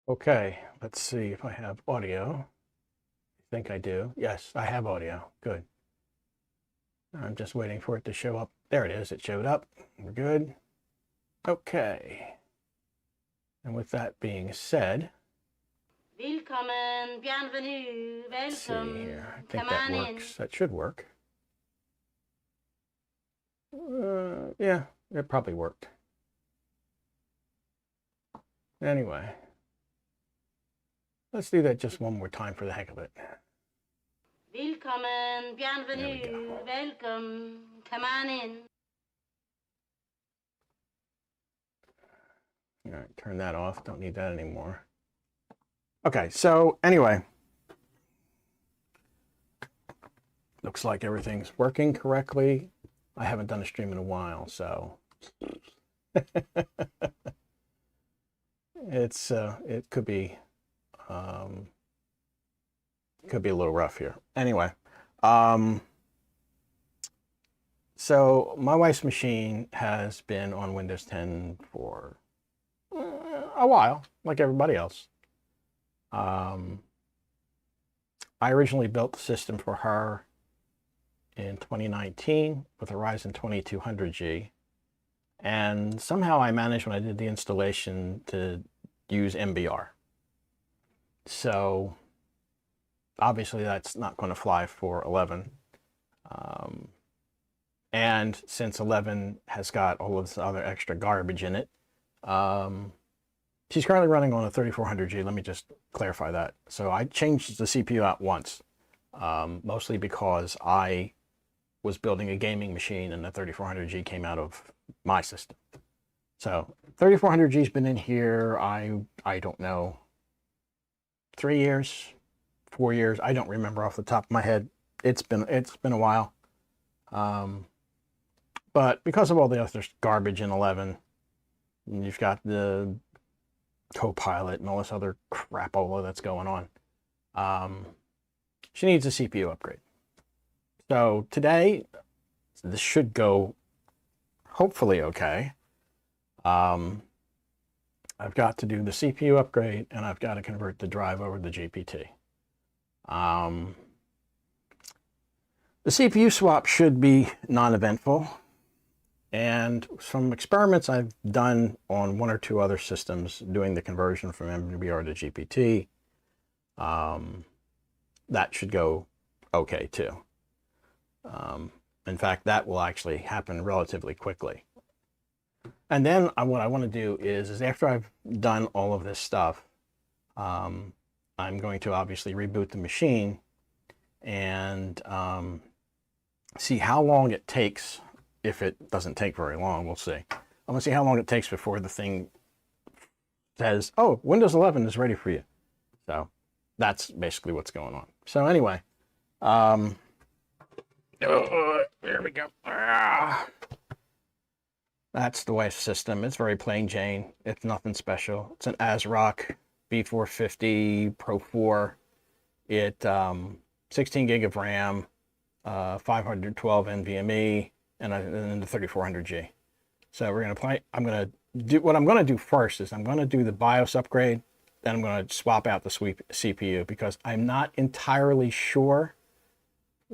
Okay, let's see if I have audio. I think I do. Yes, I have audio. Good. I'm just waiting for it to show up. There it is. It showed up. We're good. Okay. And with that being said, Willkommen, bienvenue, let's see welcome. here. I think Come that on works. That should work. Yeah, it probably worked. Anyway, let's do that just one more time for the heck of it. Willkommen, bienvenue, welcome. Come on in. All right, turn that off. Don't need that anymore. Okay, so anyway, looks like everything's working correctly. I haven't done a stream in a while, so it could be a little rough here. Anyway, so my wife's machine has been on Windows 10 for a while, like everybody else. I originally built the system for her in 2019 with a Ryzen 2200G. And somehow I managed when I did the installation to use MBR. So obviously that's not going to fly for 11. And since 11 has got all of this other extra garbage in it, she's currently running on a 3400G. Let me just clarify that. So I changed the CPU out once, mostly because I was building a gaming machine and the 3400G came out of my system. So 3400G's been in here, I don't know, 3 years, 4 years. I don't remember off the top of my head. It's been a while. But because of all the other garbage in 11, you've got the Copilot and all this other crapola that's going on. She needs a CPU upgrade. So today, this should go hopefully okay. I've got to do the CPU upgrade and I've got to convert the drive over to GPT. The CPU swap should be non-eventful. And some experiments I've done on one or two other systems doing the conversion from MBR to GPT, that should go okay too. In fact, that will actually happen relatively quickly. And then what I want to do is after I've done all of this stuff, I'm going to obviously reboot the machine and see how long it takes. If it doesn't take very long, we'll see. I'm going to see how long it takes before the thing says, oh, Windows 11 is ready for you. So that's basically what's going on. So anyway, there we go. That's the wife's system. It's very plain Jane. It's nothing special. It's an ASRock B450 Pro 4. It 16 gig of RAM, 512 NVMe, and then the 3400G. So we're going to play. What I'm going to do first is I'm going to do the BIOS upgrade. Then I'm going to swap out the CPU because I'm not entirely sure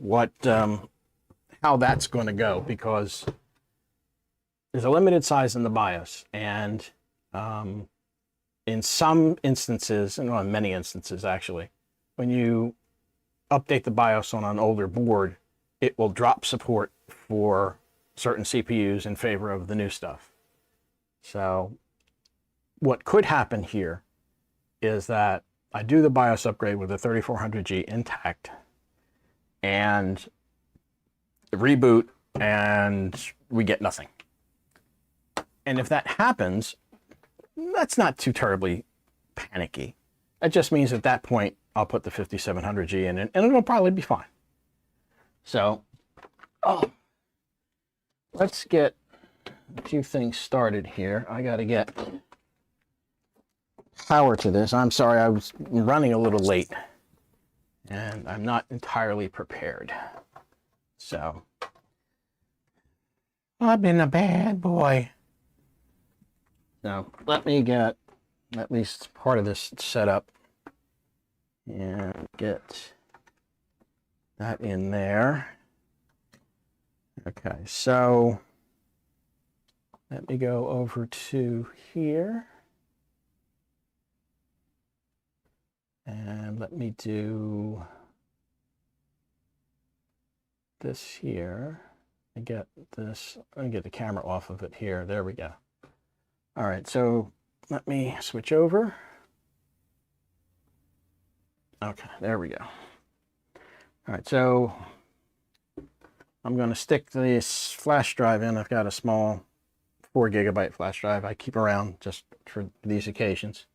how that's going to go, because there's a limited size in the BIOS, and in some instances, and in many instances actually, when you update the BIOS on an older board, it will drop support for certain CPUs in favor of the new stuff. So what could happen here is that I do the BIOS upgrade with the 3400G intact and reboot and we get nothing. And if that happens, that's not too terribly panicky. That just means at that point, I'll put the 5700G in and it'll probably be fine. So, let's get a few things started here. I got to get power to this. I'm sorry, I was running a little late and I'm not entirely prepared. So, I've been a bad boy. So, let me get at least part of this set up and get that in there. Okay, so let me go over to here and let me do this here and get this. Let me get the camera off of it here. There we go. All right, so let me switch over. Okay, there we go. All right, so I'm going to stick this flash drive in. I've got a small 4 GB flash drive I keep around just for these occasions.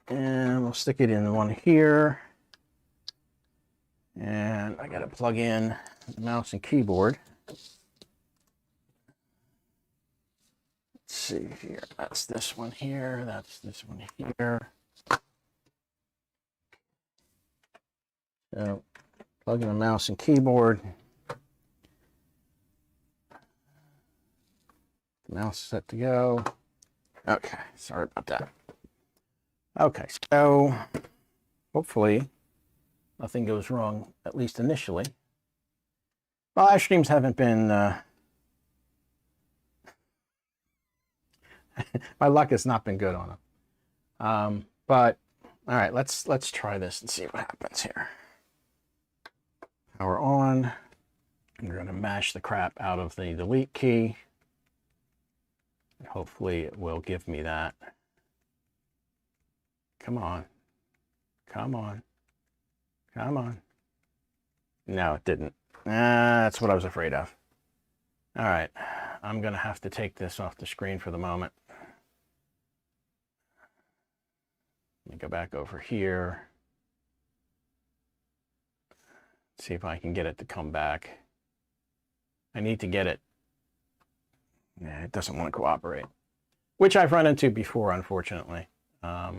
And we'll stick it in one here. And I got to plug in the mouse and keyboard. Let's see here. That's this one here. That's this one here. So plug in the mouse and keyboard. The mouse is set to go. Okay, sorry about that. Okay, so hopefully nothing goes wrong, at least initially. Well, live streams haven't been, my luck has not been good on them. But all right, let's try this and see what happens here. Power on. I'm going to mash the crap out of the delete key. Hopefully it will give me that. Come on. Come on. Come on. No, it didn't. That's what I was afraid of. All right. I'm going to have to take this off the screen for the moment. Let me go back over here. See if I can get it to come back. I need to get it. Yeah, it doesn't want to cooperate, which I've run into before, unfortunately. Let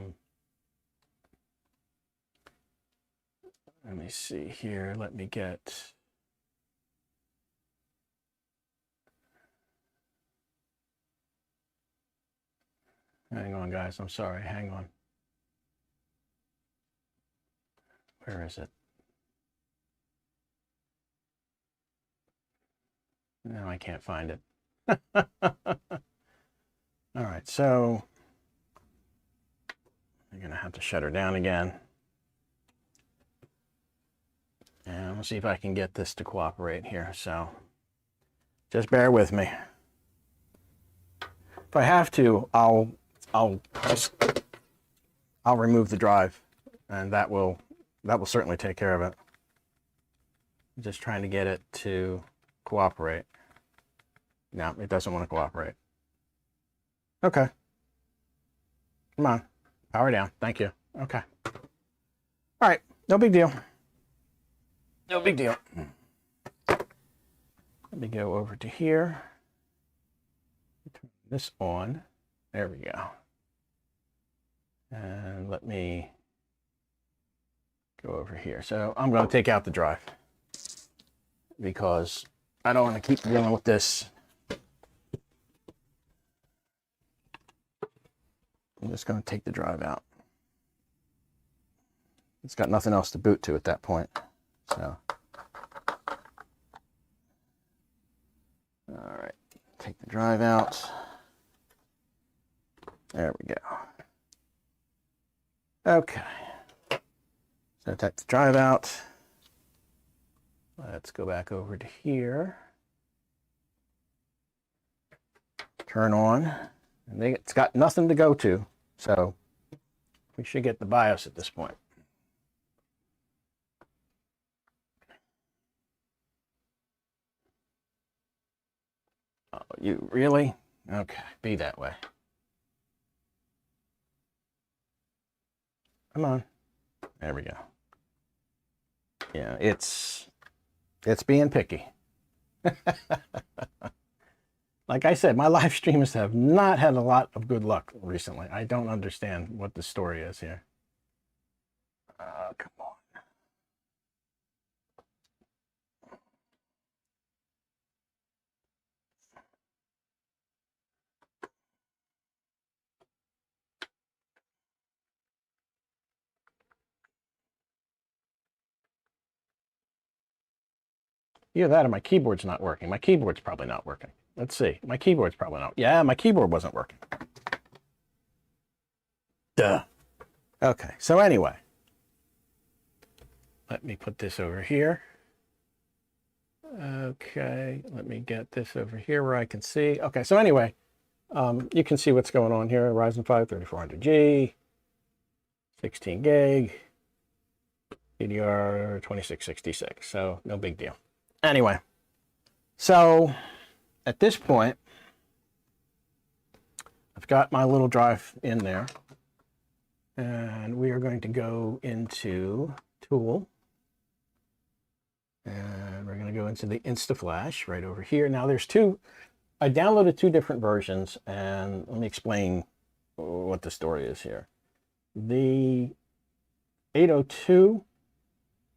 me see here. Let me get... Hang on, guys. I'm sorry. Hang on. Where is it? No, I can't find it. All right, so I'm going to have to shut her down again. And we'll see if I can get this to cooperate here. So just bear with me. If I have to, I'll remove the drive, and that will certainly take care of it. I'm just trying to get it to cooperate. No, it doesn't want to cooperate. Okay. Come on. Power down. Thank you. Okay. All right. No big deal. No big deal. Let me go over to here. Turn this on. There we go. And let me go over here. So I'm going to take out the drive because I don't want to keep dealing with this. I'm just going to take the drive out. It's got nothing else to boot to at that point. So, all right, take the drive out. There we go. Okay. So take the drive out. Let's go back over to here. Turn on. And it's got nothing to go to, so we should get the BIOS at this point. Oh, you really? Okay, be that way. Come on. There we go. Yeah, it's being picky. Like I said, my live streams have not had a lot of good luck recently. I don't understand what the story is here. Come on. Either that or my keyboard's not working. My keyboard's probably not working. Let's see. My keyboard's probably not. Yeah, my keyboard wasn't working. Duh. Okay, so anyway. Let me put this over here. Okay, let me get this over here where I can see. Okay, so anyway, you can see what's going on here. Ryzen 5 3400G, 16 gig, DDR 2666, so no big deal. Anyway, so at this point, I've got my little drive in there, and we are going to go into Tool, and we're going to go into the InstaFlash right over here. Now there's I downloaded two different versions, and let me explain what the story is here. The 802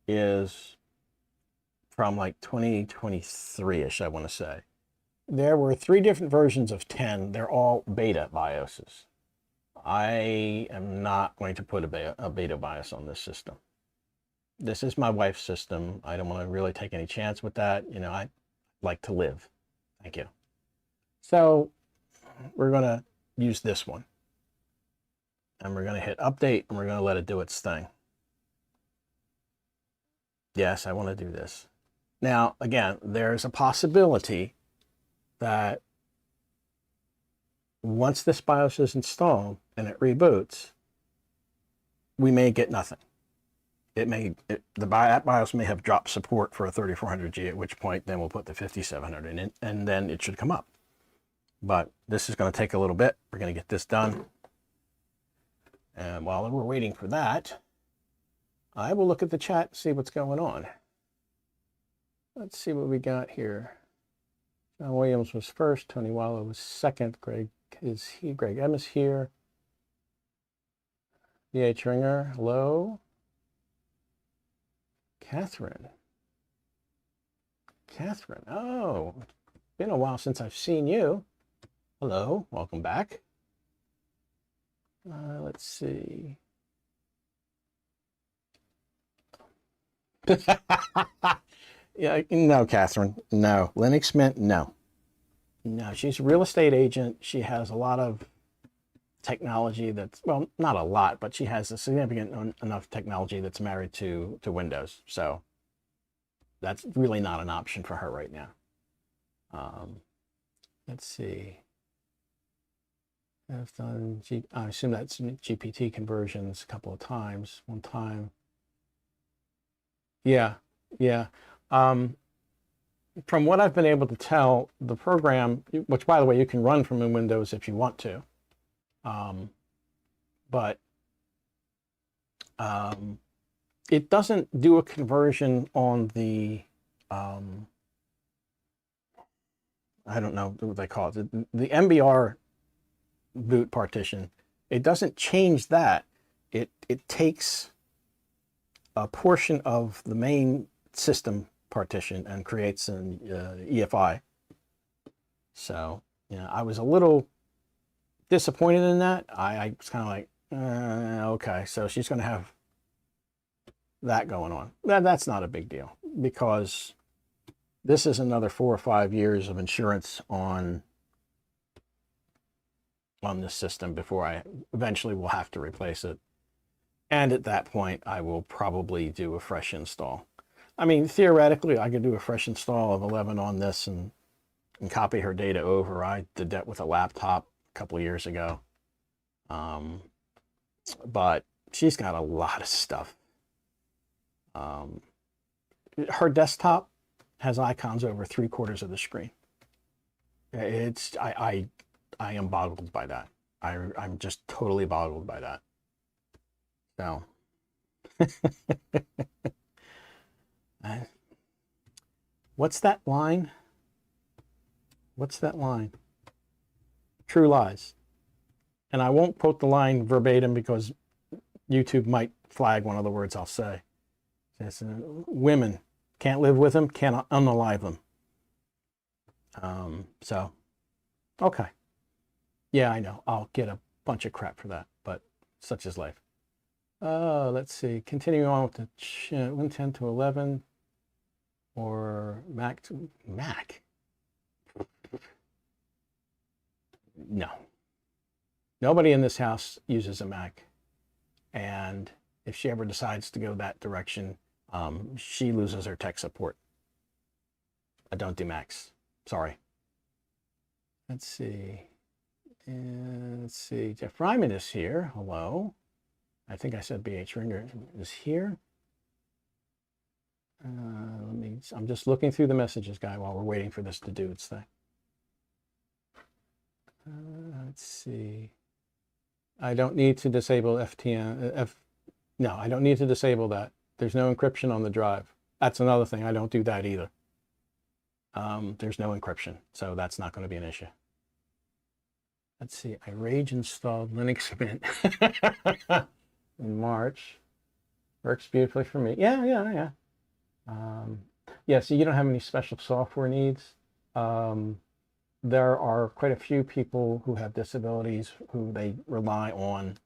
is from like 2023-ish, I want to say. There were 3 different versions of 10. They're all beta BIOSes. I am not going to put a beta BIOS on this system. This is my wife's system. I don't want to really take any chance with that. You know, I like to live. Thank you. So we're going to use this one. And we're going to hit update, and we're going to let it do its thing. Yes, I want to do this. Now, again, there's a possibility that once this BIOS is installed and it reboots, we may get nothing. The BIOS may have dropped support for a 3400G, at which point then we'll put the 5700 in, and then it should come up. But this is going to take a little bit. We're going to get this done. And while we're waiting for that, I will look at the chat and see what's going on. Let's see what we got here. John Williams was first. Tony Wallow was second. Greg M is here. B.H. Ringer, hello. Catherine, oh, been a while since I've seen you. Hello, welcome back. Let's see. Yeah, no, Catherine, no. Linux Mint, no. No, she's a real estate agent. She has a lot of technology that's, well, not a lot, but she has a significant enough technology that's married to Windows. So that's really not an option for her right now. Let's see. I've done, I assume that's GPT conversions a couple of times, one time. Yeah. From what I've been able to tell, the program, which by the way, you can run from in Windows if you want to, but it doesn't do a conversion on the, I don't know what they call it, the MBR boot partition. It doesn't change that. It takes a portion of the main system partition and creates an EFI. So, yeah, I was a little disappointed in that. I was kind of like, okay, so she's going to have that going on. That's not a big deal, because this is another 4 or 5 years of insurance on this system before I eventually will have to replace it. And at that point, I will probably do a fresh install. I mean, theoretically, I could do a fresh install of 11 on this and copy her data over. I did that with a laptop a couple of years ago. But she's got a lot of stuff. Her desktop has icons over 3/4 of the screen. It's, I am boggled by that. I'm just totally boggled by that. So, what's that line? What's that line? True lies. And I won't quote the line verbatim because YouTube might flag one of the words I'll say. It's, women can't live with them, can't unalive them. So, okay. Yeah, I know. I'll get a bunch of crap for that, but such is life. Let's see. Continuing on with the 110 to 11. or Mac to Mac. No. Nobody in this house uses a Mac. And if she ever decides to go that direction, she loses her tech support. I don't do Macs. Sorry. Let's see. Let's see. Jeff Ryman is here. Hello. I think I said BH Ringer is here. I'm just looking through the messages, guy, while we're waiting for this to do its thing. Let's see. I don't need to disable FTN. No, I don't need to disable that. There's no encryption on the drive. That's another thing. I don't do that either. There's no encryption, so that's not going to be an issue. Let's see. I rage installed Linux Mint in March. Works beautifully for me. Yeah. Yeah, so you don't have any special software needs. There are quite a few people who have disabilities who they rely on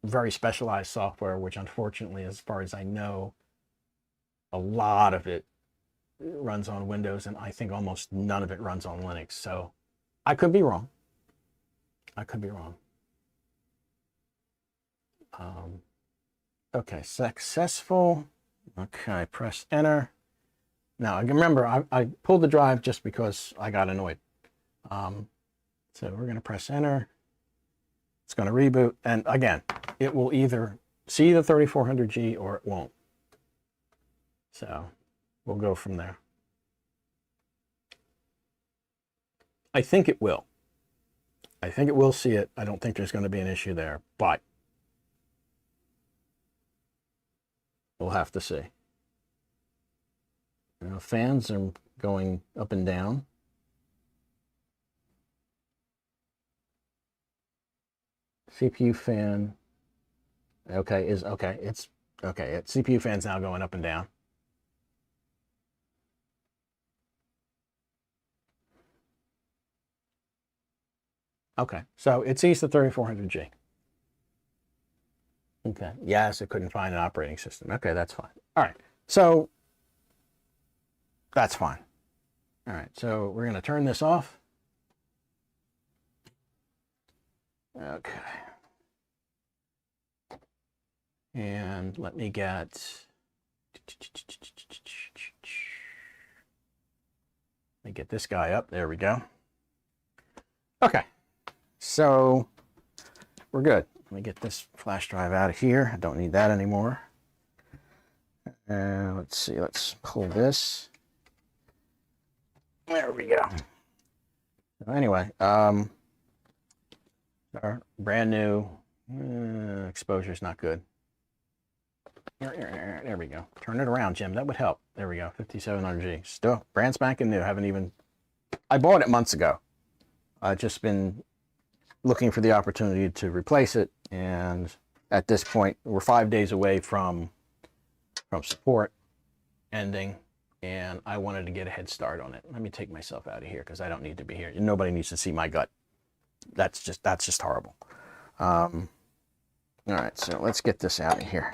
very specialized software, which unfortunately, as far as I know, a lot of it runs on Windows, and I think almost none of it runs on Linux. So I could be wrong. Okay, successful. Okay, press enter. Now, remember, I pulled the drive just because I got annoyed. So we're going to press enter. It's going to reboot. And again, it will either see the 3400G or it won't. So we'll go from there. I think it will. I think it will see it. I don't think there's going to be an issue there, but we'll have to see. You know, fans are going up and down. CPU fan, okay, it's CPU fan's now going up and down. Okay, so it sees the 3400G. Okay, yes, it couldn't find an operating system. Okay, that's fine. All right, so that's fine. All right, so we're going to turn this off. Okay. And let me get this guy up. There we go. Okay. So we're good. Let me get this flash drive out of here. I don't need that anymore. Let's see. Let's pull this. There we go. So anyway, our brand new exposure is not good. There we go. Turn it around, Jim. That would help. There we go. 5700G. Still brand spanking new. Haven't even. I bought it months ago. I've just been looking for the opportunity to replace it, and at this point, we're 5 days away from support ending, and I wanted to get a head start on it. Let me take myself out of here because I don't need to be here. Nobody needs to see my gut. That's just horrible. All right, so let's get this out of here.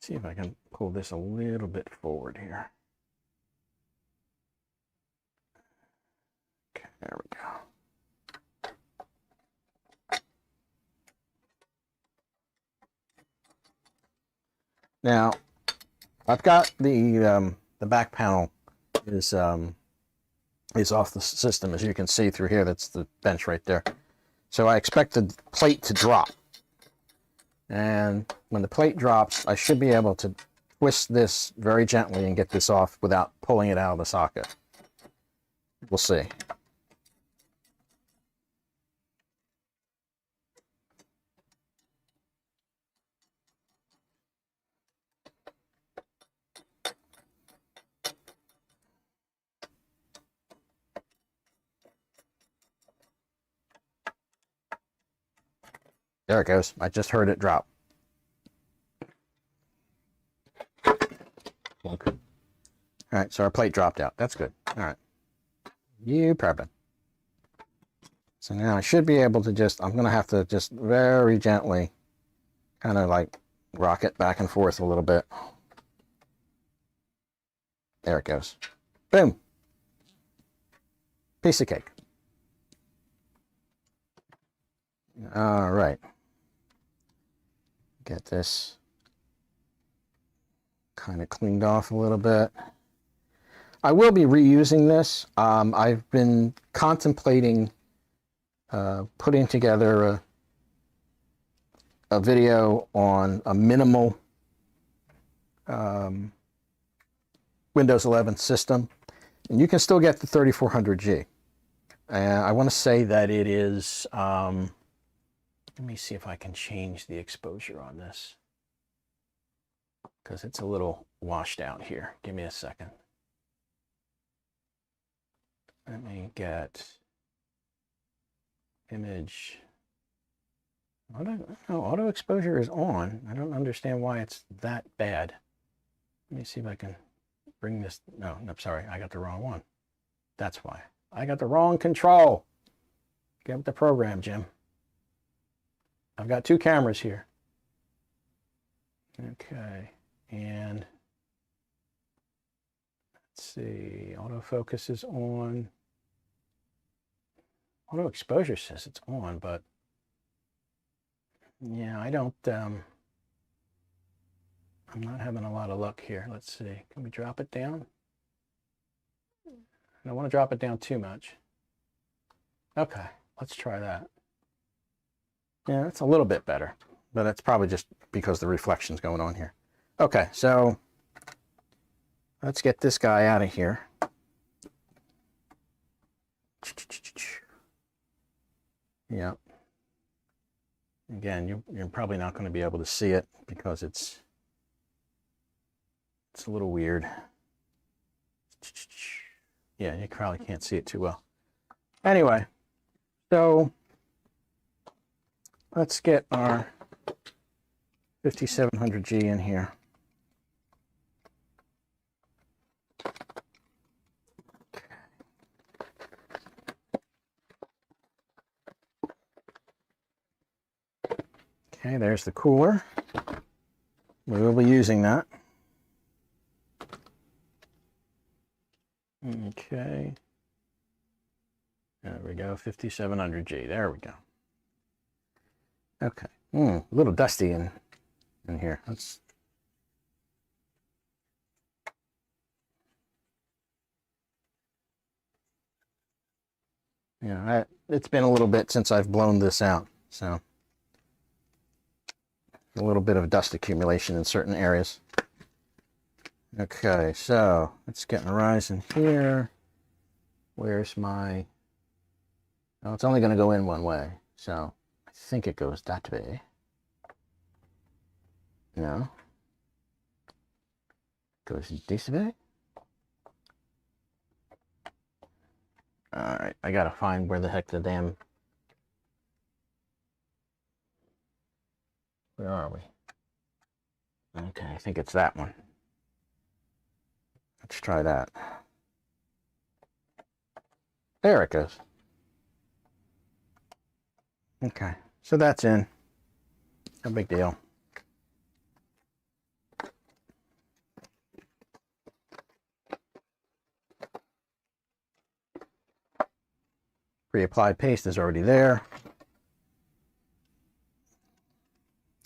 See if I can pull this a little bit forward here. Okay, there we go. Now, I've got the back panel is off the system, as you can see through here. That's the bench right there. So I expect the plate to drop. And when the plate drops, I should be able to twist this very gently and get this off without pulling it out of the socket. We'll see. There it goes. I just heard it drop. Okay. All right, right, so our plate dropped out. That's good. All right. You problem. So now I should be able to just, I'm going to have to just very gently kind of like rock it back and forth a little bit. There it goes. Boom. Piece of cake. All right. Get this kind of cleaned off a little bit. I will be reusing this. I've been contemplating putting together a video on a minimal Windows 11 system, and you can still get the 3400G. And I want to say that it is, let me see if I can change the exposure on this, because it's a little washed out here. Give me a second. Let me get image. Auto exposure is on. I don't understand why it's that bad. Let me see if I can bring this. No, I'm sorry. I got the wrong one. That's why. I got the wrong control. Get with the program, Jim. I've got two cameras here. Okay. And let's see. Autofocus is on. Auto exposure says it's on, but yeah, I don't, I'm not having a lot of luck here. Let's see. Can we drop it down? I don't want to drop it down too much. Okay, let's try that. Yeah, it's a little bit better, but that's probably just because the reflection's going on here. Okay, so let's get this guy out of here. Yeah. Again, you're probably not going to be able to see it because it's a little weird. Yeah, you probably can't see it too well. Anyway, so let's get our 5700G in here. Okay, there's the cooler. We will be using that. Okay. There we go, 5700G. There we go. Okay. A little dusty in here. Let's. Yeah, it's been a little bit since I've blown this out, so. A little bit of dust accumulation in certain areas. Okay, so let's get a Ryzen here. Where's my... Oh, it's only going to go in one way, so I think it goes that way. No. It goes this way. Alright, I gotta find where the heck the damn... Where are we? Okay, I think it's that one. Let's try that. There it goes. Okay, so that's in. No big deal. Pre-applied paste is already there.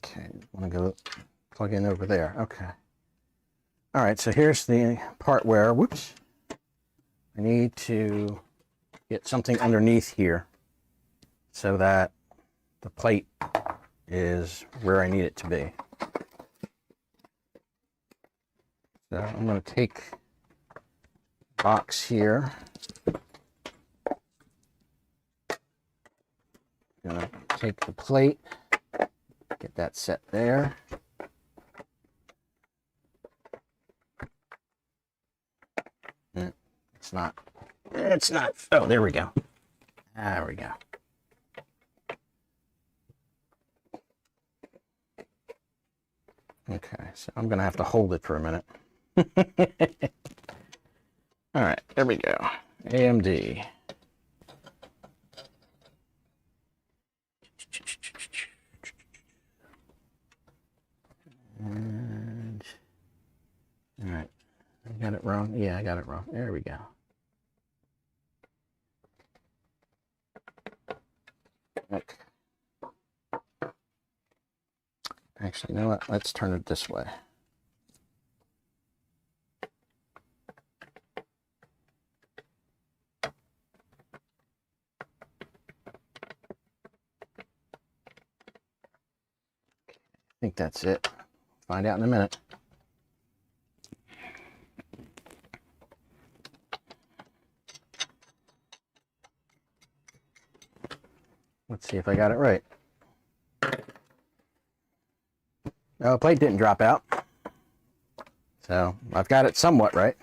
Okay, want to go plug in over there. Okay. All right, so here's the part where, whoops, I need to get something underneath here so that the plate is where I need it to be. So I'm going to take the box here. I'm going to take the plate. Get that set there. It's not, oh, there we go. There we go. Okay, so I'm gonna have to hold it for a minute. All right, there we go. AMD. And, all right, I got it wrong. Yeah, I got it wrong. There we go. Okay. Actually, you know what? Let's turn it this way. I think that's it. Find out in a minute. Let's see if I got it right. No, plate didn't drop out. So I've got it somewhat right.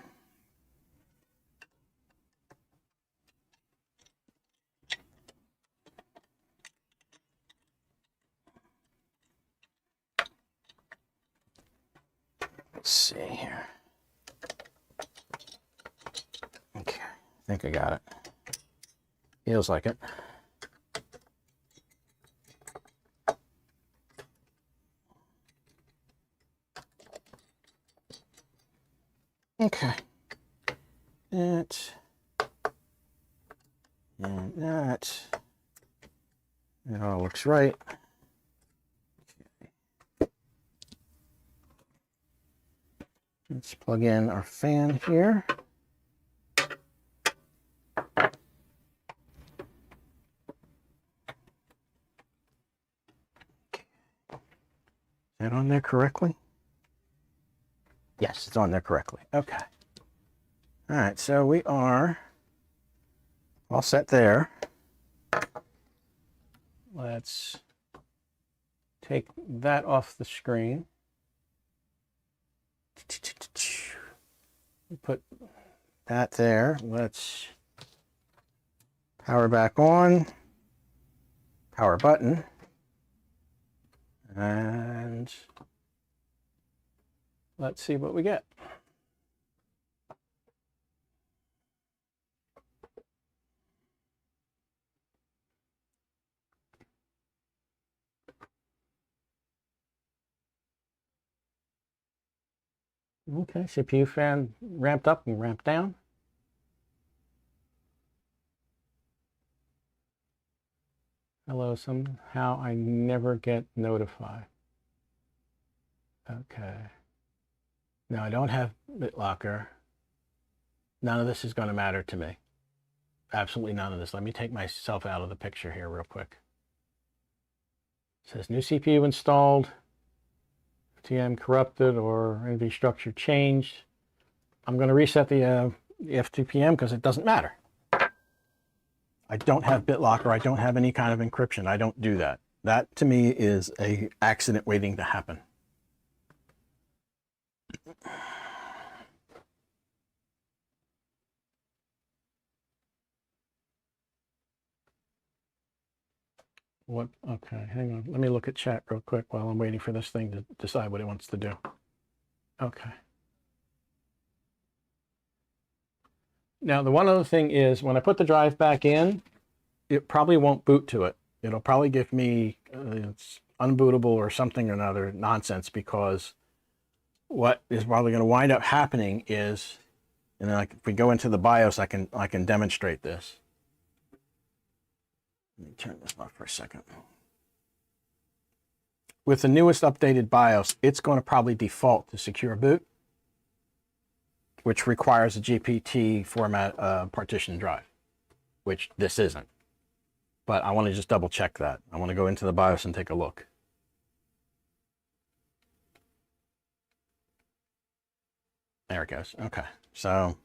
Let's see here. Okay, I think I got it. Feels like it. Okay. That. And that. It all looks right. Okay. Let's plug in our fan here. Is that on there correctly? Yes, it's on there correctly. Okay. All right, so we are all set there. Let's take that off the screen. Put that there. Let's power back on. Power button. And let's see what we get. Okay, CPU fan ramped up and ramped down. Hello, somehow I never get notified. Okay. No, I don't have BitLocker. None of this is going to matter to me. Absolutely none of this. Let me take myself out of the picture here real quick. It says new CPU installed, TM corrupted or NV structure changed. I'm going to reset the F2PM because it doesn't matter. I don't have BitLocker. I don't have any kind of encryption. I don't do that. That to me is an accident waiting to happen. What? Okay, hang on. Let me look at chat real quick while I'm waiting for this thing to decide what it wants to do. Okay. Now, the one other thing is when I put the drive back in, it probably won't boot to it. It'll probably give me it's unbootable or something or another nonsense, because what is probably going to wind up happening is, and then like if we go into the BIOS, I can demonstrate this. Let me turn this off for a second. With the newest updated BIOS, it's going to probably default to secure boot, which requires a GPT format partition drive, which this isn't. But I want to just double check that. I want to go into the BIOS and take a look. There it goes. Okay, so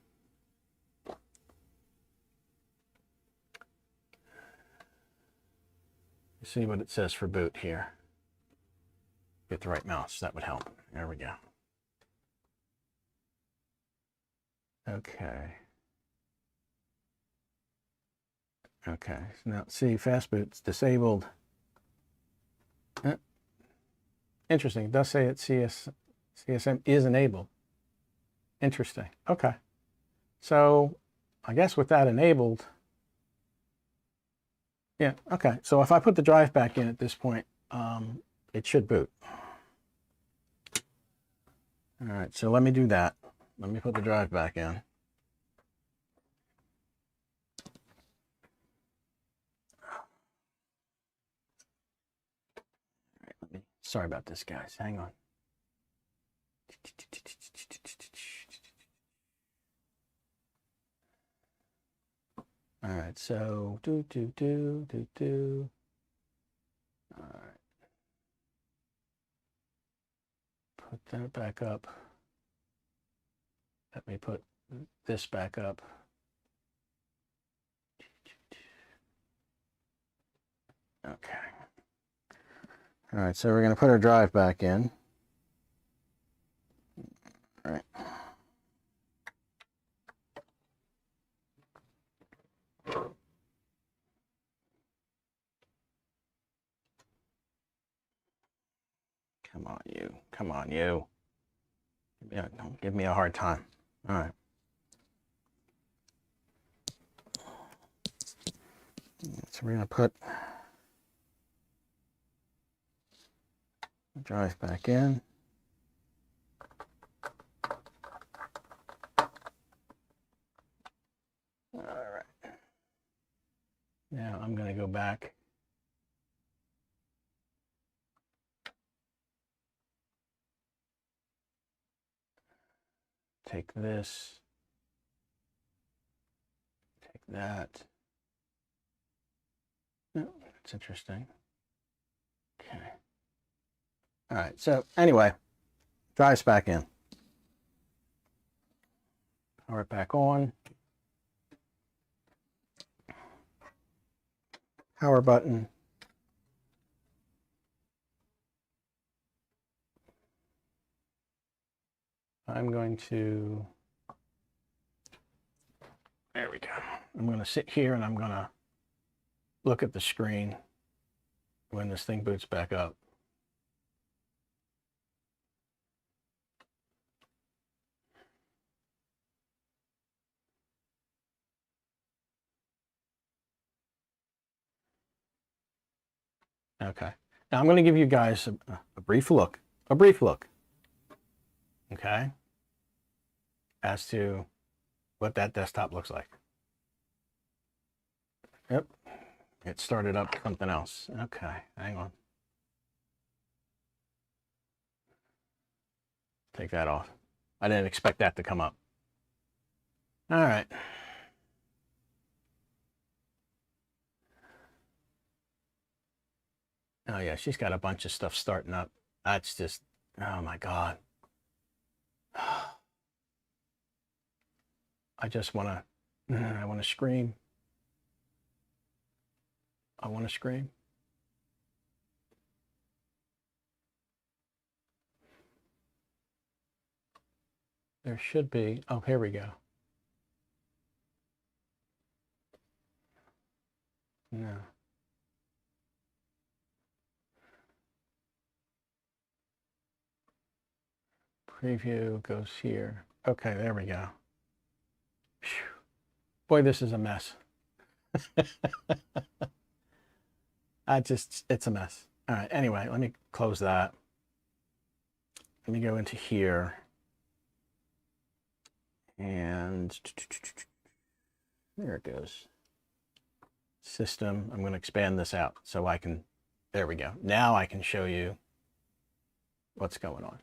see what it says for boot here. Get the right mouse, that would help. There we go. Okay. Okay, so now see, fast boot's disabled. Interesting, it does say that CSM is enabled. Interesting, okay. So I guess with that enabled, yeah, okay. So if I put the drive back in at this point, it should boot. All right, so let me do that. Let me put the drive back in. Sorry about this, guys. Hang on. All right, so do. All right. Put that back up. Let me put this back up. Okay. All right, so we're going to put our drive back in. All right. Come on, you. Come on, you. Don't give me a hard time. All right. So we're going to put the drive back in. All right. Now I'm going to go back. Take this. Take that. Oh, that's interesting. Okay. All right. So anyway, drive's back in. Power it back on. Power button. I'm going to, there we go. I'm going to sit here and I'm going to look at the screen when this thing boots back up. Okay. Now I'm going to give you guys a brief look, okay, as to what that desktop looks like. Yep. It started up something else. Okay, hang on. Take that off. I didn't expect that to come up. All right. Oh yeah, she's got a bunch of stuff starting up. That's just, oh my God. I just want to, I want to scream. I want to scream. There should be, oh, here we go. No. Preview goes here. Okay, there we go. Whew. Boy, this is a mess. It's a mess. All right, anyway, let me close that. Let me go into here. And there it goes. System, I'm going to expand this out so I can, there we go. Now I can show you what's going on.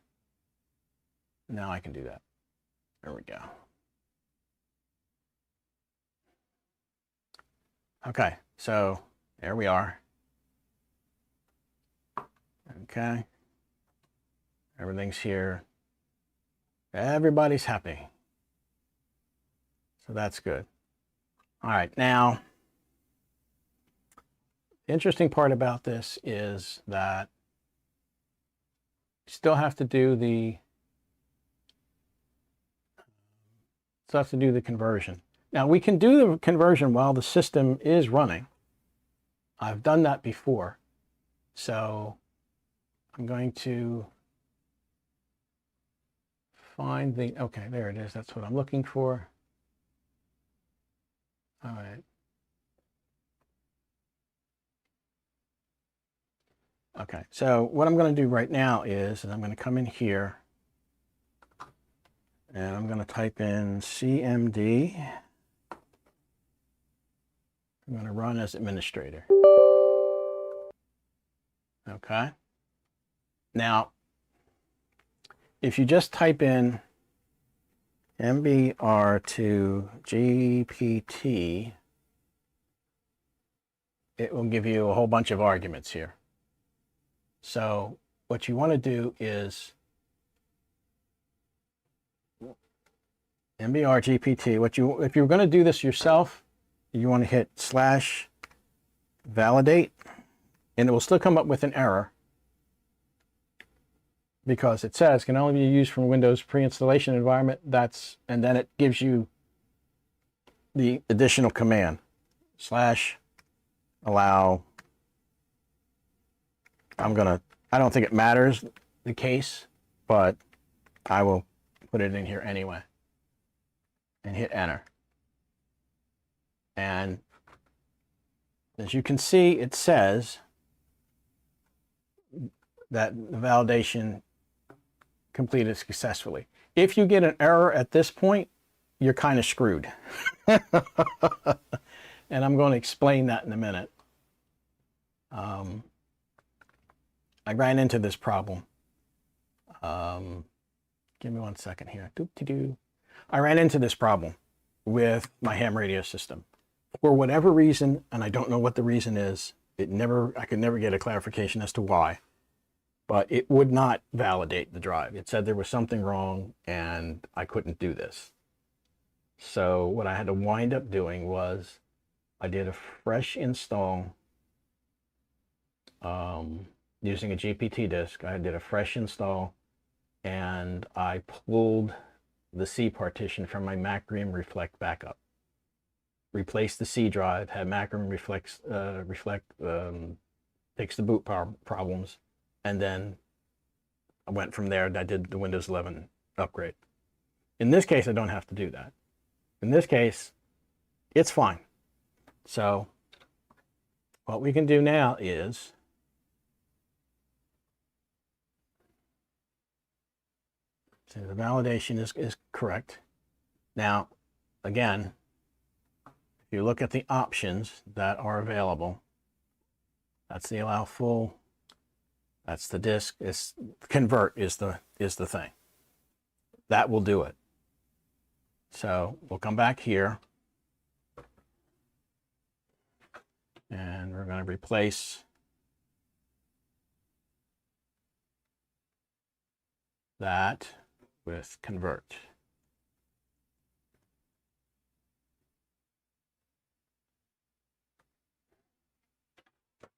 Now I can do that. There we go. Okay, so there we are. Okay. Everything's here. Everybody's happy. So that's good. All right, now, the interesting part about this is that you still have to do the conversion. Now we can do the conversion while the system is running. I've done that before. So I'm going to find the, okay, there it is. That's what I'm looking for. All right. Okay, so what I'm going to do right now is I'm going to come in here and I'm going to type in CMD. I'm going to run as administrator. Okay. Now, if you just type in MBR to GPT, it will give you a whole bunch of arguments here. So what you want to do is MBR GPT. If you're going to do this yourself, you want to hit /validate, and it will still come up with an error because it says can only be used from Windows pre-installation environment. And then it gives you the additional command /allow. I don't think it matters the case, but I will put it in here anyway and hit enter. And as you can see, it says that the validation completed successfully. If you get an error at this point, you're kind of screwed. And I'm going to explain that in a minute. I ran into this problem. Give me 1 second here. I ran into this problem with my ham radio system. For whatever reason, and I don't know what the reason is, I could never get a clarification as to why, but it would not validate the drive. It said there was something wrong and I couldn't do this. So what I had to wind up doing was I did a fresh install using a GPT disk. I did a fresh install and I pulled the C partition from my MacReam Reflect backup. Replaced the C drive, had MacReam Reflect fix the boot problems, and then I went from there and I did the Windows 11 upgrade. In this case, I don't have to do that. In this case, it's fine. So what we can do now is so the validation is correct. Now, again, if you look at the options that are available, that's the allow full, that's the disk, convert is the thing. That will do it. So we'll come back here and we're going to replace that with convert.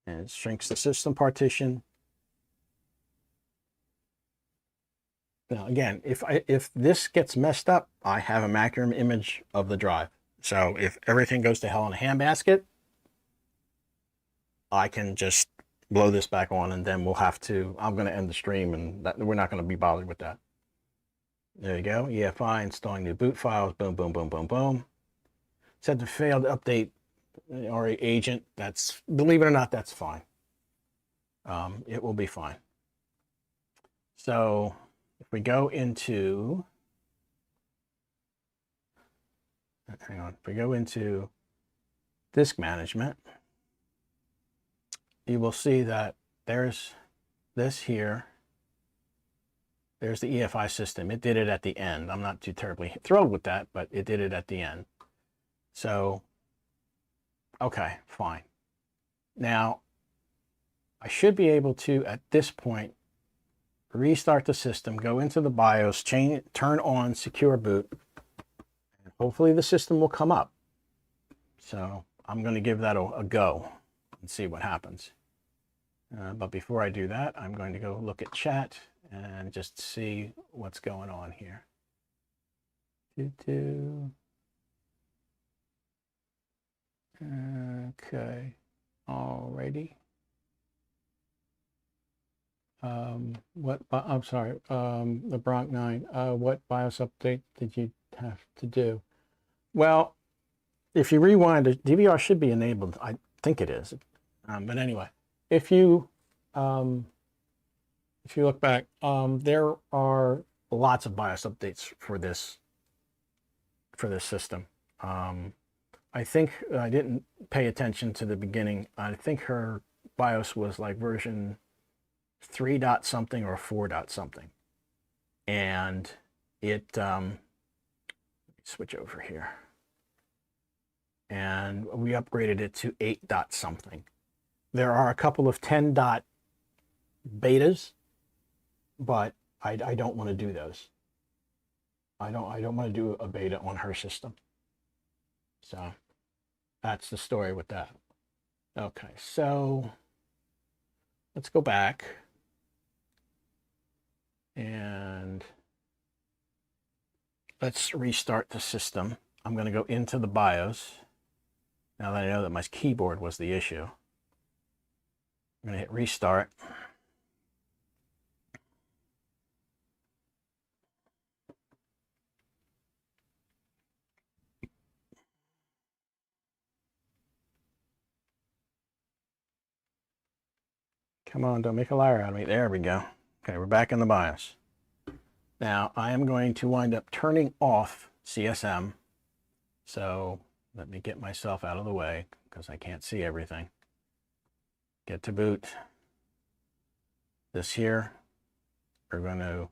And it shrinks the system partition. Now again, if this gets messed up, I have a MacReam image of the drive. So if everything goes to hell in a handbasket, I can just blow this back on and then we'll have to, I'm going to end the stream and we're not going to be bothered with that. There you go. EFI, installing new boot files. Boom, boom, boom, boom, boom. Said to fail to update RA agent. That's, believe it or not, that's fine. It will be fine. So if we go into, hang on, if we go into disk management, you will see that there's this here. There's the EFI system. It did it at the end. I'm not too terribly thrilled with that, but it did it at the end. So, okay, fine. Now, I should be able to, at this point, restart the system, go into the BIOS, turn on secure boot, and hopefully the system will come up. So I'm going to give that a go and see what happens. But before I do that, I'm going to go look at chat and just see what's going on here. Okay, alrighty. I'm sorry, the Bronx 9, what BIOS update did you have to do? Well, if you rewind, DVR should be enabled. I think it is. But anyway, if you look back, there are lots of BIOS updates for this system. I think I didn't pay attention to the beginning. I think her BIOS was like version 3 dot something or 4 dot something, and it switch over here, and we upgraded it to 8 dot something. There are a couple of 10 dot betas, but I don't want to do those. I don't want to do a beta on her system. So that's the story with that. Okay, so let's go back and let's restart the system. I'm going to go into the BIOS. Now that I know that my keyboard was the issue, I'm going to hit restart. Come on, don't make a liar out of me. There we go. Okay, we're back in the BIOS. Now I am going to wind up turning off CSM. So let me get myself out of the way because I can't see everything. Get to boot. This here, we're going to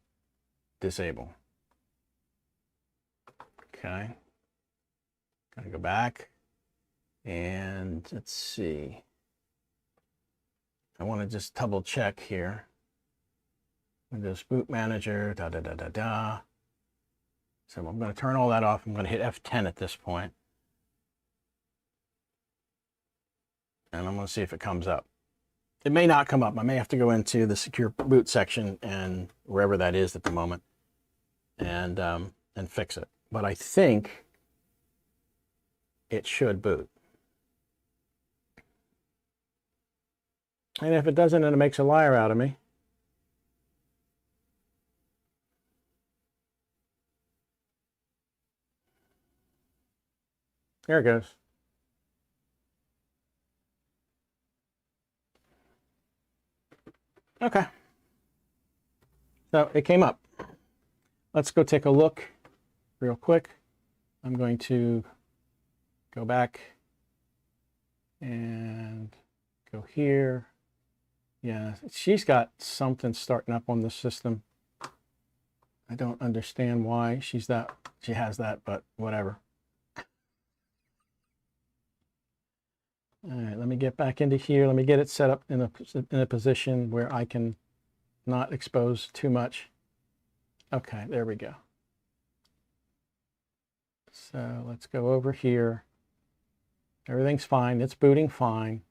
disable. Okay. Going to go back and let's see. I want to just double check here. Windows Boot Manager, So I'm going to turn all that off. I'm going to hit F10 at this point. And I'm going to see if it comes up. It may not come up. I may have to go into the secure boot section and wherever that is at the moment and fix it. But I think it should boot. And if it doesn't, then it makes a liar out of me. There it goes. Okay. So it came up. Let's go take a look real quick. I'm going to go back and go here. Yeah, she's got something starting up on the system. I don't understand why she has that, but whatever. All right, let me get back into here. Let me get it set up in a position where I can not expose too much. Okay, there we go. So let's go over here. Everything's fine. It's booting fine.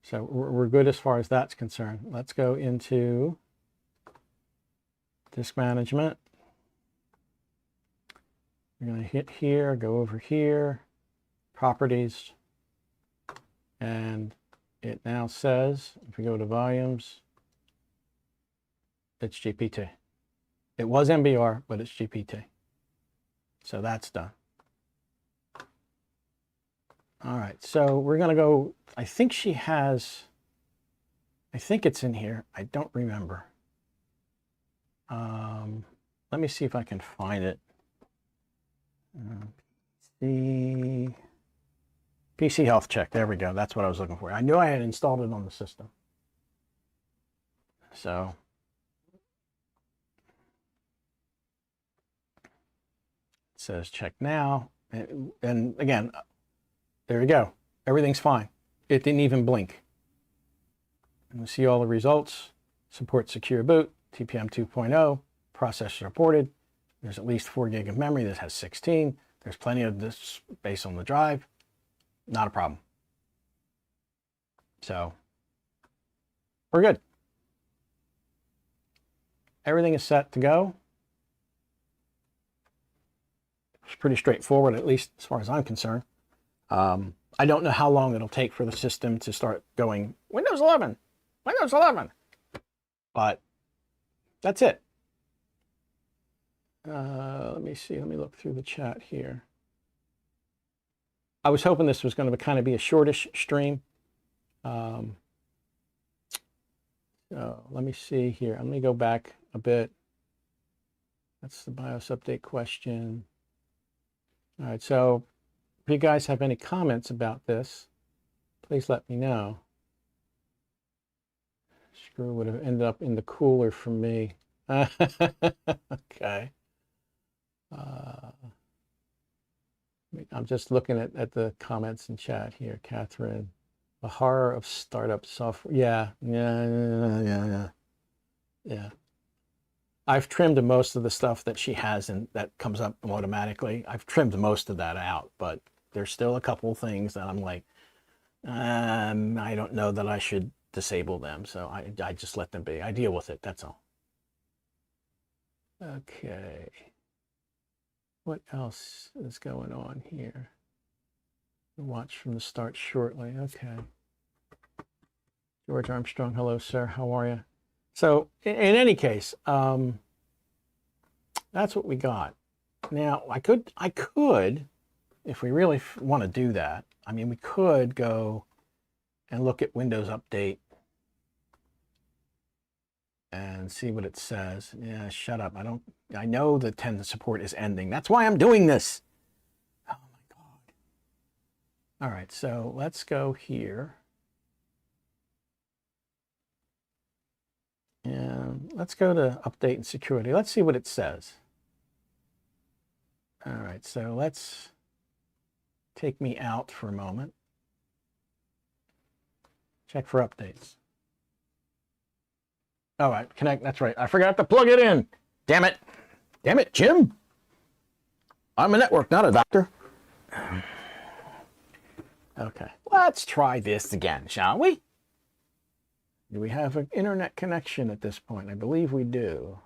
So we're good as far as that's concerned. Let's go into disk management. We're going to hit here, go over here, properties, and it now says, if we go to volumes, it's GPT. It was MBR, but it's GPT. So that's done. All right, so we're going to go, I think she has, I think it's in here. I don't remember. Let me see if I can find it. The PC health check. There we go. That's what I was looking for. I knew I had installed it on the system. So it says check now. And again, there you go. Everything's fine. It didn't even blink. And we see all the results. Support secure boot, TPM 2.0, processor supported. There's at least 4 gig of memory. This has 16. There's plenty of this space on the drive. Not a problem. So we're good. Everything is set to go. It's pretty straightforward, at least as far as I'm concerned. I don't know how long it'll take for the system to start going Windows 11, Windows 11, but that's it. Let me see. Let me look through the chat here. I was hoping this was going to kind of be a shortish stream. So let me see here. Let me go back a bit. That's the BIOS update question. All right, so if you guys have any comments about this, please let me know. Screw would have ended up in the cooler for me. Okay. I'm just looking at the comments in chat here, Catherine. The horror of startup software. Yeah. I've trimmed most of the stuff that she has and that comes up automatically. I've trimmed most of that out, but there's still a couple things that I'm like, I don't know that I should disable them. So I just let them be. I deal with it. That's all. Okay. What else is going on here? Watch from the start shortly. Okay. George Armstrong, hello, sir. How are you? So in any case, that's what we got. Now, I could, if we really want to do that, I mean, we could go and look at Windows Update and see what it says. Yeah, shut up. I know the 10 support is ending. That's why I'm doing this. Oh my God. All right, so let's go here. And let's go to Update and Security. Let's see what it says. All right, so let's take me out for a moment. Check for updates. All right, connect. That's right. I forgot to plug it in. Damn it. Damn it, Jim. I'm a network, not a doctor. Okay, let's try this again, shall we? Do we have an internet connection at this point? I believe we do.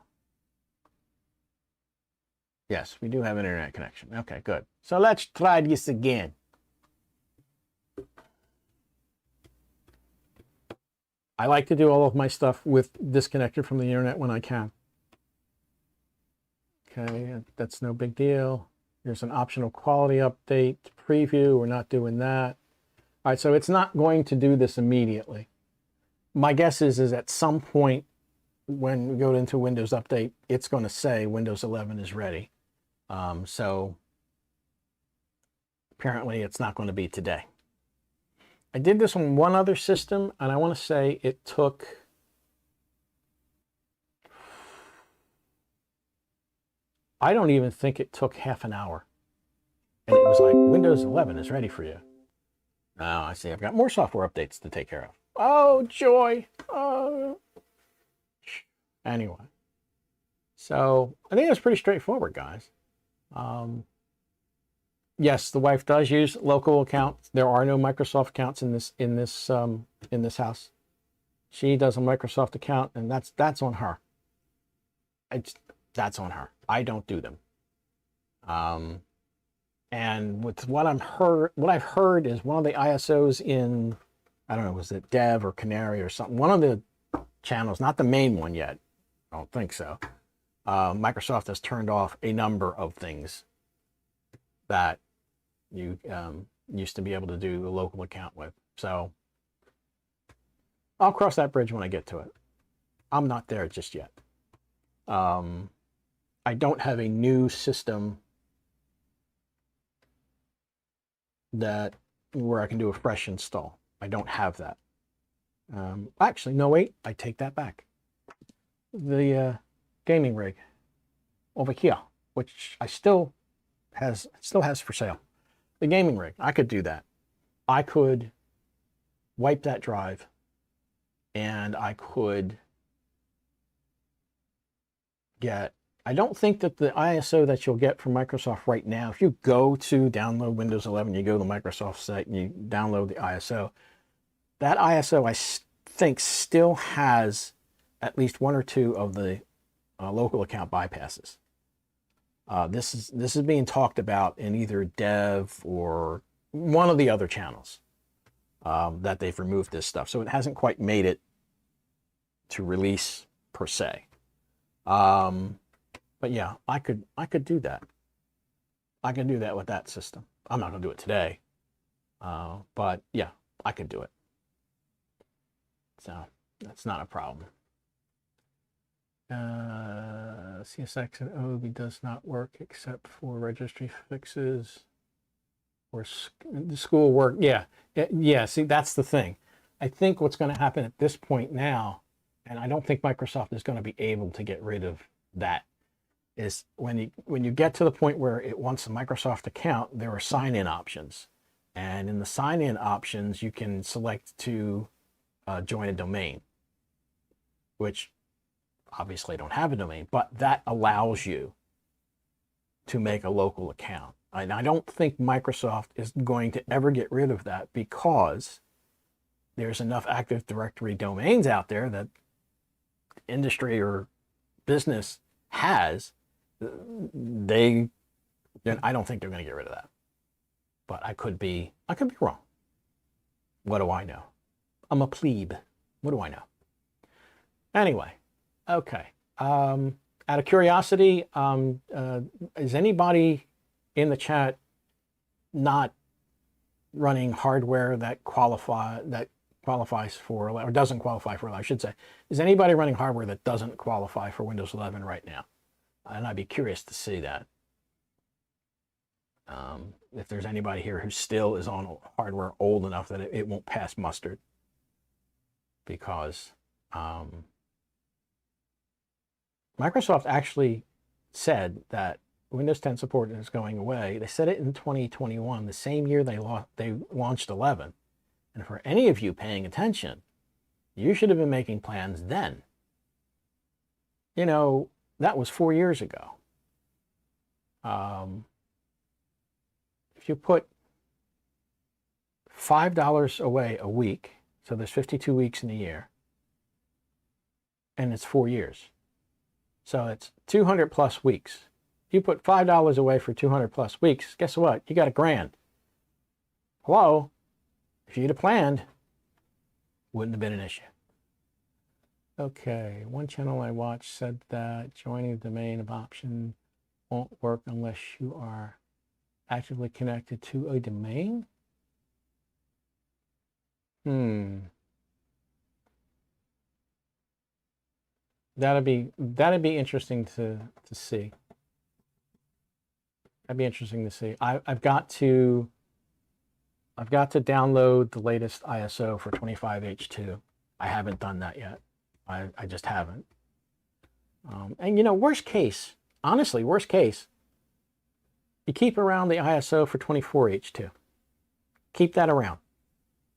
Yes, we do have an internet connection. Okay, good. So let's try this again. I like to do all of my stuff with disconnected from the internet when I can. Okay, that's no big deal. Here's an optional quality update preview. We're not doing that. All right, so it's not going to do this immediately. My guess is at some point when we go into Windows Update, it's going to say Windows 11 is ready. So apparently it's not going to be today. I did this on one other system, and I want to say it took I don't even think it took half an hour. And it was like, Windows 11 is ready for you. Now I see I've got more software updates to take care of. Oh, joy. Anyway. So I think it's pretty straightforward, guys. Yes, the wife does use local accounts. There are no Microsoft accounts in this house. She does a Microsoft account, and that's on her. That's on her. I don't do them. And with what I've heard is one of the ISOs in, I don't know, was it Dev or Canary or something? One of the channels, not the main one yet. I don't think so. Microsoft has turned off a number of things that you used to be able to do a local account with. So I'll cross that bridge when I get to it. I'm not there just yet. I don't have a new system where I can do a fresh install. I don't have that. Actually, no, wait, I take that back. The gaming rig over here, which still has for sale. The gaming rig, I could do that. I could wipe that drive, and I could get, I don't think that the ISO that you'll get from Microsoft right now, if you go to download Windows 11, you go to the Microsoft site and you download the ISO, that ISO I think still has at least one or two of the local account bypasses. This is being talked about in either Dev or one of the other channels that they've removed this stuff. So it hasn't quite made it to release per se. But yeah, I could do that. I can do that with that system. I'm not going to do it today. But yeah, I could do it. So that's not a problem. CSX and OB does not work except for registry fixes or school work. Yeah, yeah. See, that's the thing. I think what's going to happen at this point now, and I don't think Microsoft is going to be able to get rid of that, is when you get to the point where it wants a Microsoft account, there are sign-in options, and in the sign-in options, you can select to join a domain, which obviously I don't have a domain, but that allows you to make a local account. And I don't think Microsoft is going to ever get rid of that because there's enough Active Directory domains out there that industry or business has. I don't think they're going to get rid of that. But I could be wrong. What do I know? I'm a plebe. What do I know? Anyway, okay. Out of curiosity, is anybody in the chat not running hardware that qualifies for, or doesn't qualify for, I should say? Is anybody running hardware that doesn't qualify for Windows 11 right now? And I'd be curious to see that. If there's anybody here who still is on hardware old enough that it won't pass muster, because Microsoft actually said that Windows 10 support is going away. They said it in 2021, the same year they launched 11. And for any of you paying attention, you should have been making plans then. You know, that was 4 years ago. If you put $5 away a week, so there's 52 weeks in a year, and it's 4 years. So it's 200 plus weeks. If you put $5 away for 200 plus weeks, guess what? You got $1,000. Hello? If you'd have planned, wouldn't have been an issue. Okay, one channel I watched said that joining the domain of option won't work unless you are actively connected to a domain. That'd be interesting to see. That'd be interesting to see. I've got to download the latest ISO for 25H2. I haven't done that yet. I just haven't. And you know, worst case, honestly, worst case, you keep around the ISO for 24H2. Keep that around.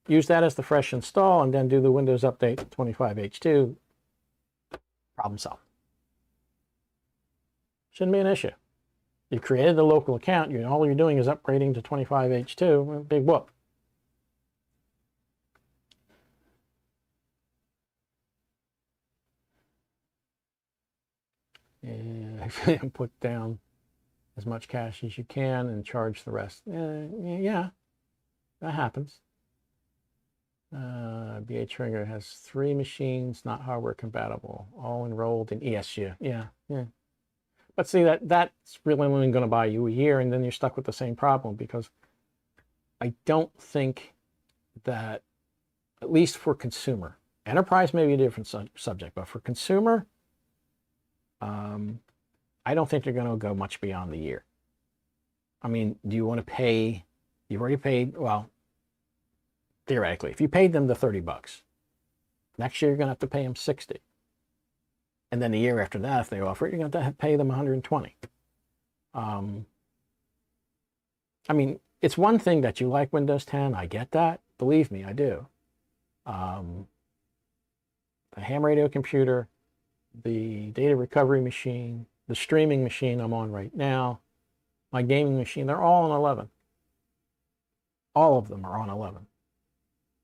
Use that as the fresh install and then do the Windows update to 25H2. Problem solved. Shouldn't be an issue. You created the local account, all you're doing is upgrading to 25H2, big whoop. And put down as much cash as you can and charge the rest. Yeah, that happens. BA Trigger has 3 machines, not hardware compatible, all enrolled in ESU. Yeah. But see, that's really only going to buy you a year, and then you're stuck with the same problem, because I don't think that, at least for consumer, enterprise may be a different subject, but for consumer, I don't think they're going to go much beyond the year. I mean, do you want to pay, you've already paid, well, theoretically, if you paid them the $30, next year you're going to have to pay them $60. And then the year after that, if they offer it, you're going to have to pay them $120. I mean, it's one thing that you like Windows 10. I get that. Believe me, I do. The ham radio computer, the data recovery machine, the streaming machine I'm on right now, my gaming machine, they're all on 11. All of them are on 11.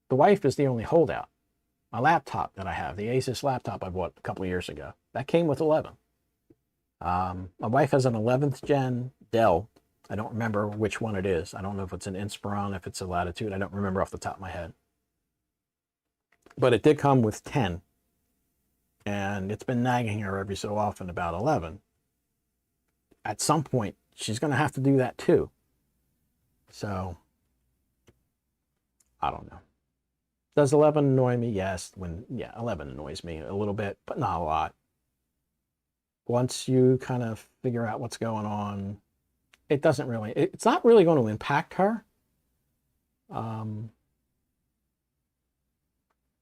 The wife is the only holdout. My laptop that I have, the Asus laptop I bought a couple of years ago, that came with 11. My wife has an 11th gen Dell. I don't remember which one it is. I don't know if it's an Inspiron, if it's a Latitude. I don't remember off the top of my head. But it did come with 10. And it's been nagging her every so often about 11. At some point, she's going to have to do that too. So, I don't know. Does 11 annoy me? Yes. 11 annoys me a little bit, but not a lot. Once you kind of figure out what's going on, it doesn't really, it's not really going to impact her.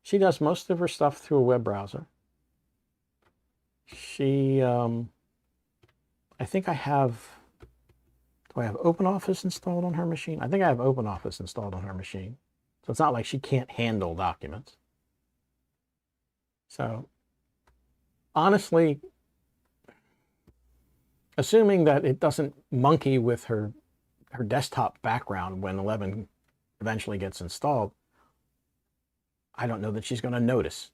She does most of her stuff through a web browser. She, I think I have, do I have OpenOffice installed on her machine? I think I have OpenOffice installed on her machine. So it's not like she can't handle documents. So honestly, assuming that it doesn't monkey with her desktop background when 11 eventually gets installed, I don't know that she's going to notice.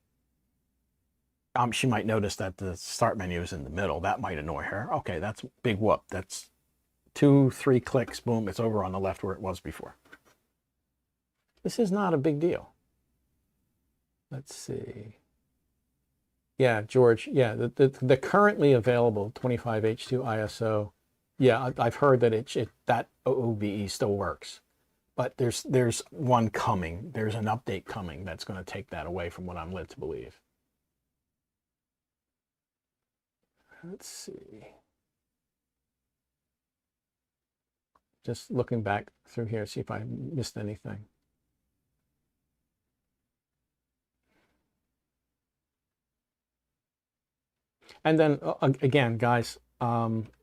She might notice that the start menu is in the middle. That might annoy her. Okay, that's big whoop. That's 2-3 clicks, boom, it's over on the left where it was before. This is not a big deal. Let's see. Yeah, George, yeah, the currently available 25H2 ISO, yeah, I've heard that that OOBE still works. But there's one coming. There's an update coming that's going to take that away from what I'm led to believe. Let's see. Just looking back through here, see if I missed anything. And then again, guys,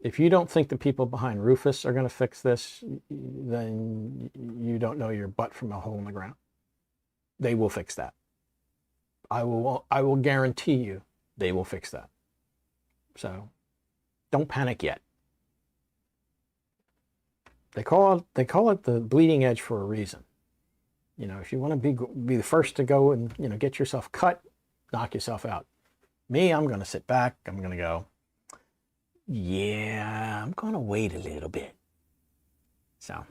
if you don't think the people behind Rufus are going to fix this, then you don't know your butt from a hole in the ground. They will fix that. I will guarantee you they will fix that. So don't panic yet. They call it the bleeding edge for a reason. You know, if you want to be the first to go and, you know, get yourself cut, knock yourself out. Me, I'm going to sit back. I'm going to go, yeah, I'm going to wait a little bit. So,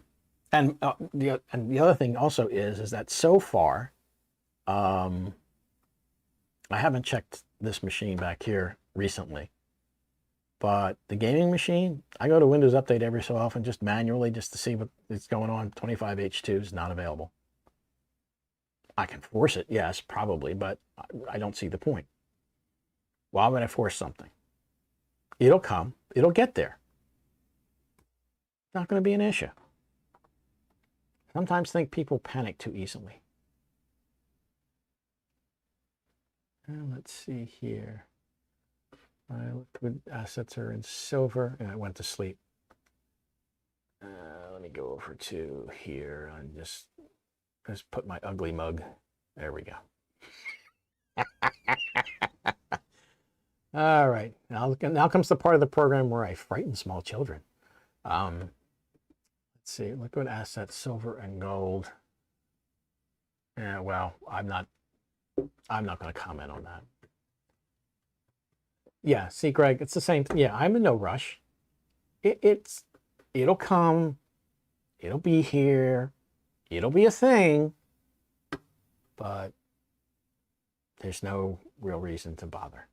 and the other thing also is that so far, I haven't checked this machine back here recently, but the gaming machine, I go to Windows Update every so often, just manually, just to see what is going on. 25H2 is not available. I can force it, yes, probably, but I don't see the point. Why would I force something? It'll come. It'll get there. It's not going to be an issue. Sometimes think people panic too easily. Let's see here. My liquid assets are in silver, and I went to sleep. Let me go over to here and just put my ugly mug. There we go. All right, now comes the part of the program where I frighten small children. Let's see, liquid assets, silver and gold. Yeah, well, I'm not going to comment on that. Yeah, see, Greg, it's the same thing. Yeah, I'm in no rush. It'll come. It'll be here. It'll be a thing. But there's no real reason to bother.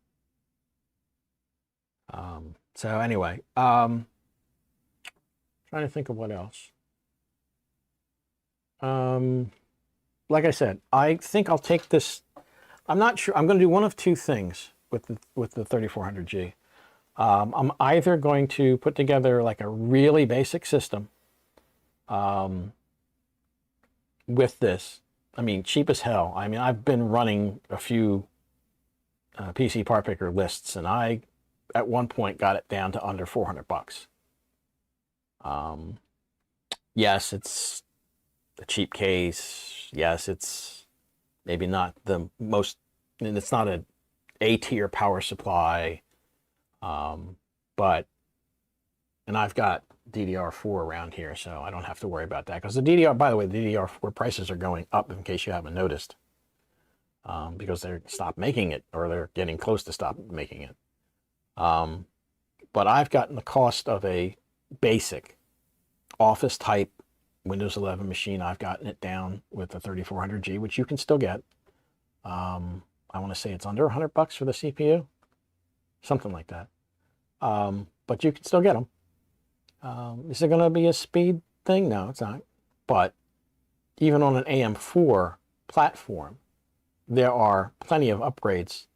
So anyway, trying to think of what else. Like I said, I think I'll take this. I'm not sure. I'm going to do one of two things with the 3400G. I'm either going to put together like a really basic system with this. I mean, cheap as hell. I mean, I've been running a few PC part picker lists, and I at one point got it down to under $400. Yes, it's a cheap case. Yes, it's maybe not the most, and it's not an A-tier power supply, but, and I've got DDR4 around here, so I don't have to worry about that. Because the DDR, by the way, the DDR4 prices are going up, in case you haven't noticed, because they're stopped making it, or they're getting close to stop making it. But I've gotten the cost of a basic office type Windows 11 machine. I've gotten it down with the 3400G, which you can still get. I want to say it's under $100 for the CPU, something like that. But you can still get them. Is it going to be a speed thing? No, it's not. But even on an AM4 platform, there are plenty of upgrades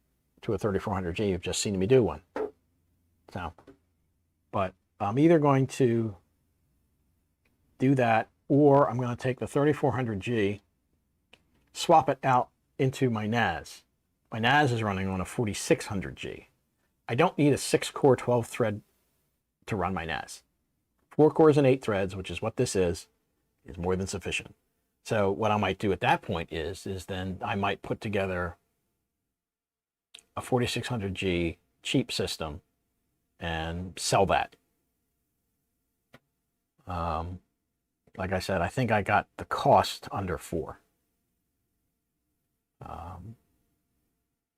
to a 3400G. You've just seen me do one. So, but I'm either going to do that, or I'm going to take the 3400G, swap it out into my NAS. My NAS is running on a 4600G. I don't need a 6-core 12-thread to run my NAS. 4 cores and 8 threads, which is what this is more than sufficient. So what I might do at that point is then I might put together a 4600G cheap system and sell that. Like I said, I think I got the cost under 4.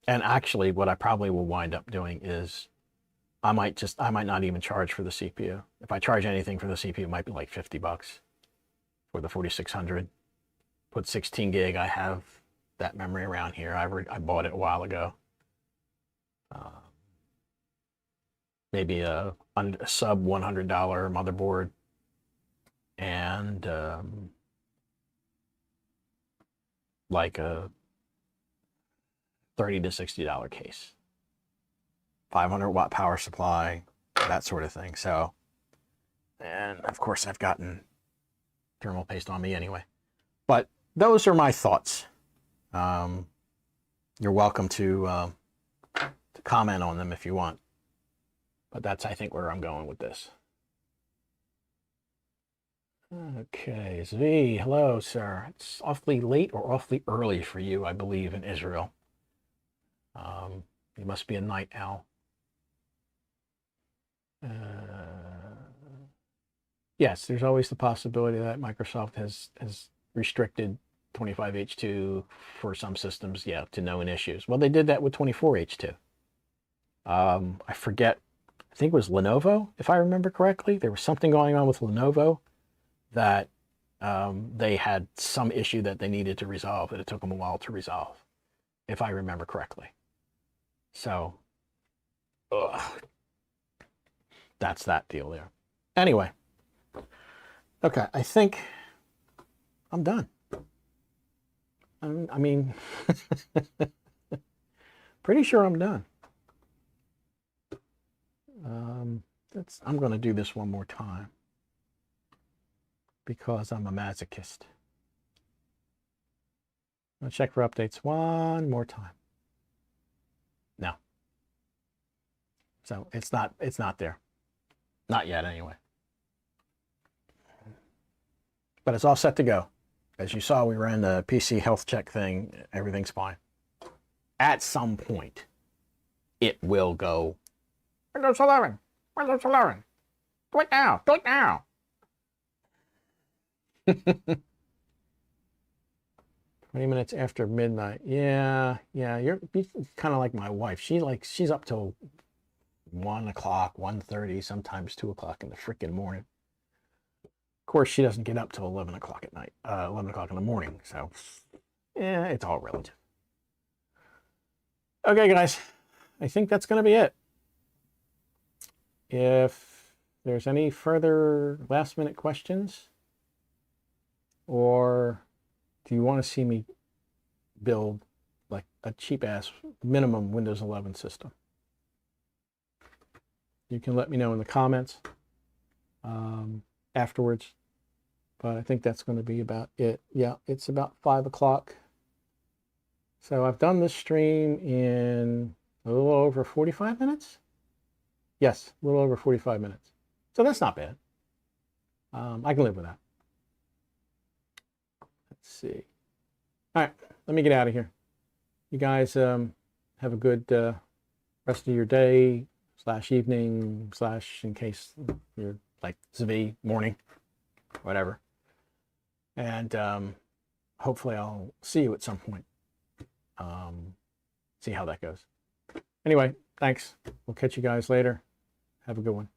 And actually what I probably will wind up doing is I might not even charge for the CPU. If I charge anything for the CPU, it might be like $50 for the 4600. Put 16 gig. I have that memory around here. I bought it a while ago. Maybe a sub $100 motherboard, and like a $30 to $60 case. 500-watt power supply, that sort of thing. So, and of course I've gotten thermal paste on me anyway. But those are my thoughts. You're welcome to comment on them if you want. But that's, I think, where I'm going with this. Okay, Zvi, hello, sir. It's awfully late or awfully early for you, I believe, in Israel. You must be a night owl. Yes, there's always the possibility that Microsoft has restricted 25H2 for some systems, yeah, to known issues. Well, they did that with 24H2. I forget, I think it was Lenovo, if I remember correctly. There was something going on with Lenovo that they had some issue that they needed to resolve, and it took them a while to resolve, if I remember correctly. So, that's that deal there. Anyway, okay, I think I'm done. I mean, pretty sure I'm done. I'm going to do this one more time because I'm a masochist. I'll check for updates one more time. No. So it's not there. Not yet anyway. But it's all set to go. As you saw, we ran the PC health check thing. Everything's fine. At some point, it will go, Windows 11, Windows 11. Do it now, do it now. 20 minutes after midnight. Yeah, you're kind of like my wife. She's up till 1 o'clock, 1:30, sometimes 2 o'clock in the freaking morning. Of course, she doesn't get up till 11 o'clock at night, 11 o'clock in the morning. So, yeah, it's all relative. Okay, guys, I think that's going to be it. If there's any further last-minute questions, or do you want to see me build like a cheap-ass minimum Windows 11 system, you can let me know in the comments afterwards. But I think that's going to be about it. Yeah, it's about 5 o'clock. So I've done this stream in a little over 45 minutes. Yes, a little over 45 minutes. So that's not bad. I can live with that. Let's see. All right, let me get out of here. You guys have a good rest of your day / evening / in case you're like Zvi, morning, whatever. And hopefully I'll see you at some point. See how that goes. Anyway, thanks. We'll catch you guys later. Have a good one.